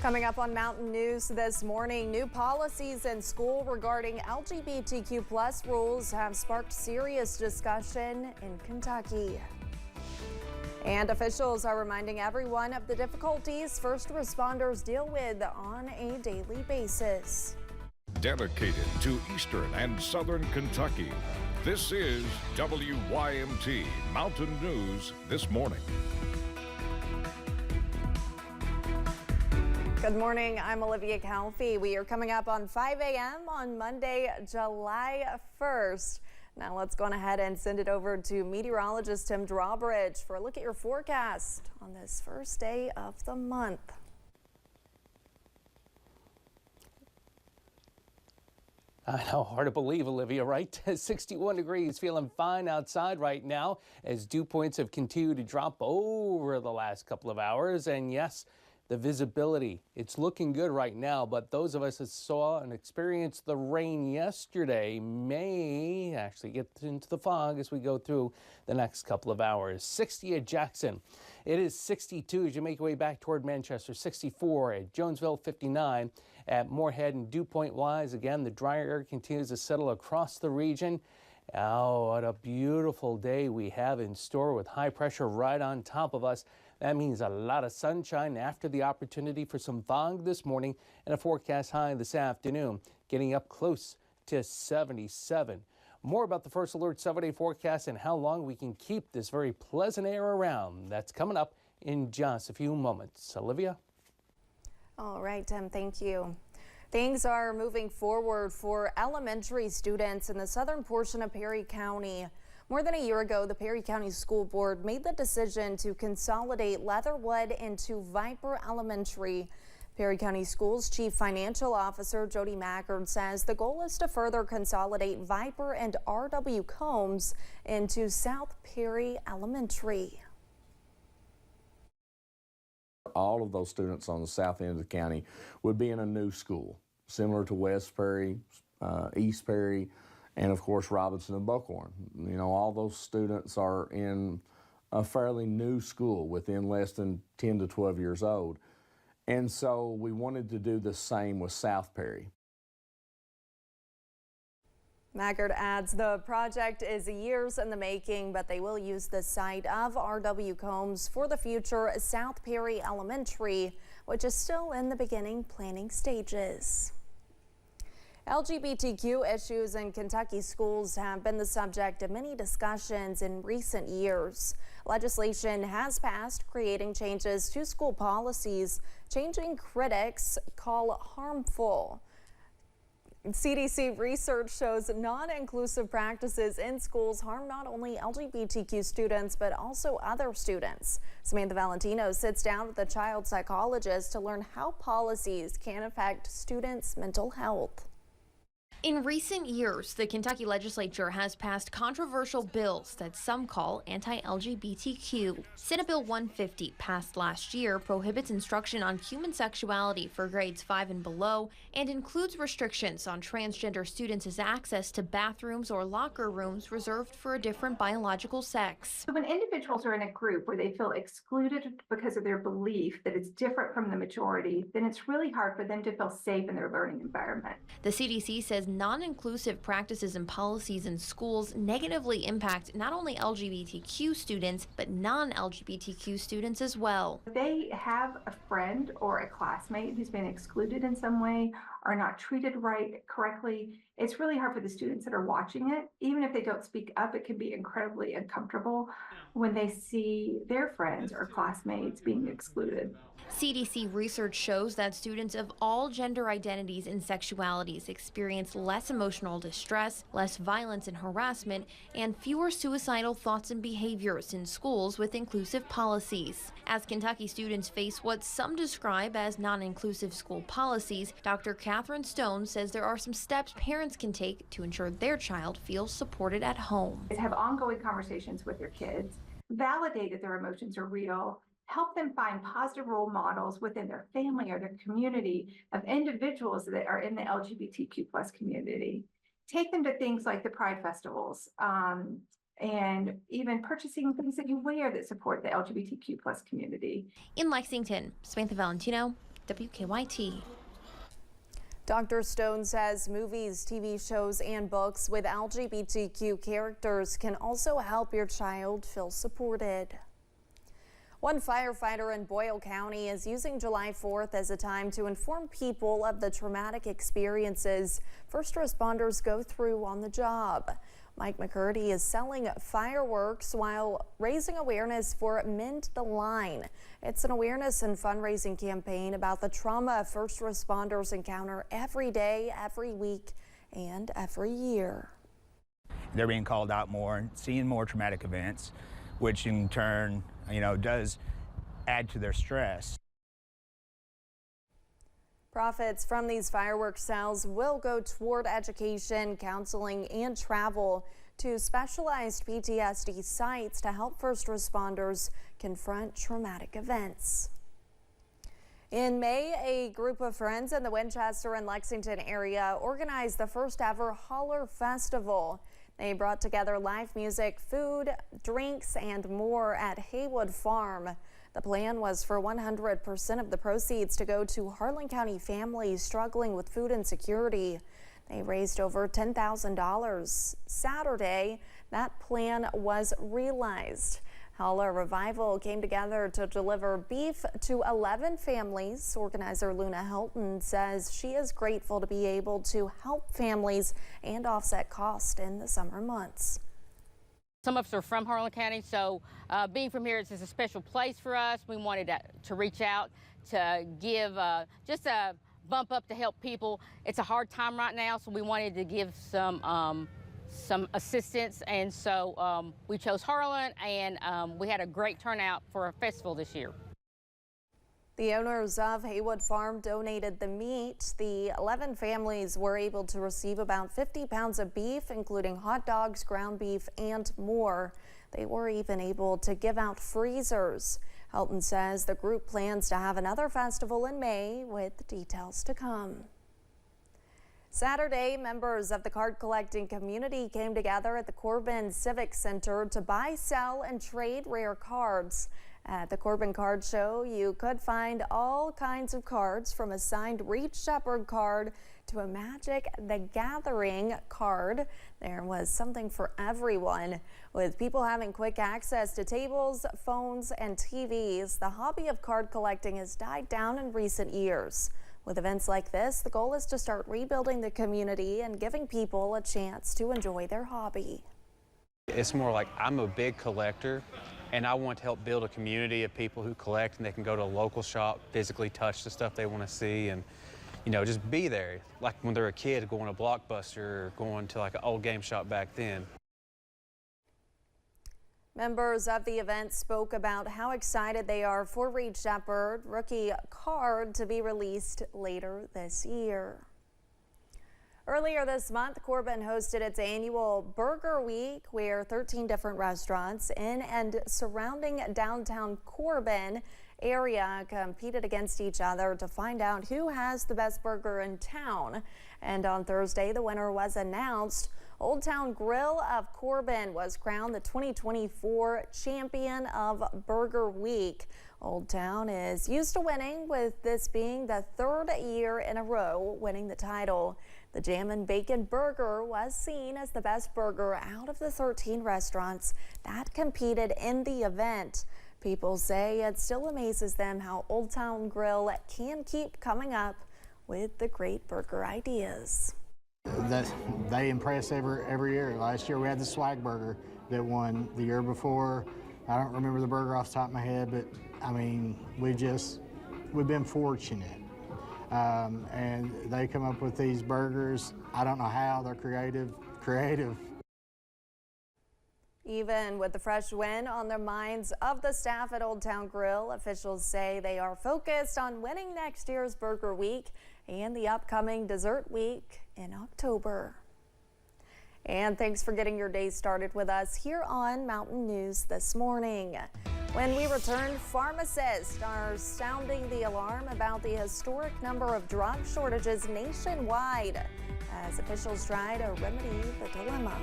Coming up on Mountain News this morning, new policies in school regarding LGBTQ plus rules have sparked serious discussion in Kentucky. And officials are reminding everyone of the difficulties first responders deal with on a daily basis. Dedicated to Eastern and Southern Kentucky, this is WYMT Mountain News this morning. Good morning, I'm Olivia Calfee. We are coming up on 5 a.m. on Monday, July 1st. Now let's go on ahead and send it over to meteorologist Tim Drawbridge for a look at your forecast on this first day of the month. I know, hard to believe, Olivia, right? 61 degrees, feeling fine outside right now as dew points have continued to drop over the last couple of hours. And yes, the visibility, it's looking good right now, but those of us that saw and experienced the rain yesterday may actually get into the fog as we go through the next couple of hours. 60 at Jackson. It is 62 as you make your way back toward Manchester. 64 at Jonesville, 59 at Moorhead. And dew point wise, again, the drier air continues to settle across the region. Oh, what a beautiful day we have in store with high pressure right on top of us. That means a lot of sunshine after the opportunity for some fog this morning and a forecast high this afternoon, getting up close to 77. More about the First Alert 7-day forecast and how long we can keep this very pleasant air around. That's coming up in just a few moments. Olivia? All right, Tim, thank you. Things are moving forward for elementary students in the southern portion of Perry County. More than a year ago, the Perry County School Board made the decision to consolidate Leatherwood into Viper Elementary. Perry County Schools Chief Financial Officer Jody Mackard says the goal is to further consolidate Viper and R.W. Combs into South Perry Elementary. All of those students on the south end of the county would be in a new school, similar to West Perry, East Perry, and of course Robinson and Buckhorn. You know, all those students are in a fairly new school within less than 10 to 12 years old. And so we wanted to do the same with South Perry. Mackard adds the project is years in the making, but they will use the site of R.W. Combs for the future South Perry Elementary, which is still in the beginning planning stages. LGBTQ issues in Kentucky schools have been the subject of many discussions in recent years. Legislation has passed creating changes to school policies, changing critics call harmful. CDC research shows non-inclusive practices in schools harm not only LGBTQ students, but also other students. Samantha Valentino sits down with a child psychologist to learn how policies can affect students' mental health. In recent years, the Kentucky legislature has passed controversial bills that some call anti-LGBTQ. Senate Bill 150, passed last year, prohibits instruction on human sexuality for grades 5 and below and includes restrictions on transgender students' access to bathrooms or locker rooms reserved for a different biological sex. So when individuals are in a group where they feel excluded because of their belief that it's different from the majority, then it's really hard for them to feel safe in their learning environment. The CDC says non-inclusive practices and policies in schools negatively impact not only LGBTQ students, but non-LGBTQ students as well. If they have a friend or a classmate who's been excluded in some way or not treated correctly, it's really hard for the students that are watching it. Even if they don't speak up, it can be incredibly uncomfortable when they see their friends or classmates being excluded. CDC research shows that students of all gender identities and sexualities experience less emotional distress, less violence and harassment, and fewer suicidal thoughts and behaviors in schools with inclusive policies. As Kentucky students face what some describe as non-inclusive school policies, Dr. Catherine Stone says there are some steps parents can take to ensure their child feels supported at home. Have ongoing conversations with their kids, validate that their emotions are real, help them find positive role models within their family or their community of individuals that are in the LGBTQ plus community. Take them to things like the Pride festivals, and even purchasing things that you wear that support the LGBTQ plus community. In Lexington, Samantha Valentino, WKYT. Dr. Stone says movies, TV shows, and books with LGBTQ characters can also help your child feel supported. One firefighter in Boyle County is using July 4th as a time to inform people of the traumatic experiences first responders go through on the job. Mike McCurdy is selling fireworks while raising awareness for Mend the Line. It's an awareness and fundraising campaign about the trauma first responders encounter every day, every week, and every year. They're being called out more and seeing more traumatic events, which in turn, does add to their stress. Profits from these fireworks sales will go toward education, counseling, and travel to specialized PTSD sites to help first responders confront traumatic events. In May, a group of friends in the Winchester and Lexington area organized the first ever Holler Festival. They brought together live music, food, drinks, and more at Haywood Farm. The plan was for 100% of the proceeds to go to Harlan County families struggling with food insecurity. They raised over $10,000. Saturday, that plan was realized. Holler Revival came together to deliver beef to 11 families. Organizer Luna Helton says she is grateful to be able to help families and offset costs in the summer months. Some of us are from Harlan County, so being from here, it's a special place for us. We wanted to reach out to give just a bump up to help people. It's a hard time right now, so we wanted to give some assistance, and so we chose Harlan, and we had a great turnout for a festival this year. The owners of Haywood Farm donated the meat. The 11 families were able to receive about 50 pounds of beef, including hot dogs, ground beef, and more. They were even able to give out freezers. Helton says the group plans to have another festival in May with details to come. Saturday, members of the card collecting community came together at the Corbin Civic Center to buy, sell, and trade rare cards. At the Corbin Card Show, you could find all kinds of cards, from a signed Reed Shepherd card to a Magic the Gathering card. There was something for everyone. With people having quick access to tables, phones, and TVs, the hobby of card collecting has died down in recent years. With events like this, the goal is to start rebuilding the community and giving people a chance to enjoy their hobby. It's more like I'm a big collector, and I want to help build a community of people who collect, and they can go to a local shop, physically touch the stuff they want to see, and just be there. Like when they're a kid, going to Blockbuster or going to like an old game shop back then. Members of the event spoke about how excited they are for Reed Shepherd rookie card to be released later this year. Earlier this month, Corbin hosted its annual Burger Week, where 13 different restaurants in and surrounding downtown Corbin area competed against each other to find out who has the best burger in town. And on Thursday, the winner was announced. Old Town Grill of Corbin was crowned the 2024 champion of Burger Week. Old Town is used to winning, with this being the third year in a row winning the title. The Jammin' Bacon Burger was seen as the best burger out of the 13 restaurants that competed in the event. People say it still amazes them how Old Town Grill can keep coming up with the great burger ideas. They impress every year. Last year we had the Swag Burger that won. The year before, I don't remember the burger off the top of my head, but I mean, we've been fortunate. And they come up with these burgers. I don't know how, they're creative. Even with the fresh win on the minds of the staff at Old Town Grill, officials say they are focused on winning next year's Burger Week and the upcoming Dessert Week in October. And thanks for getting your day started with us here on Mountain News this morning. When we return, pharmacists are sounding the alarm about the historic number of drug shortages nationwide as officials try to remedy the dilemma.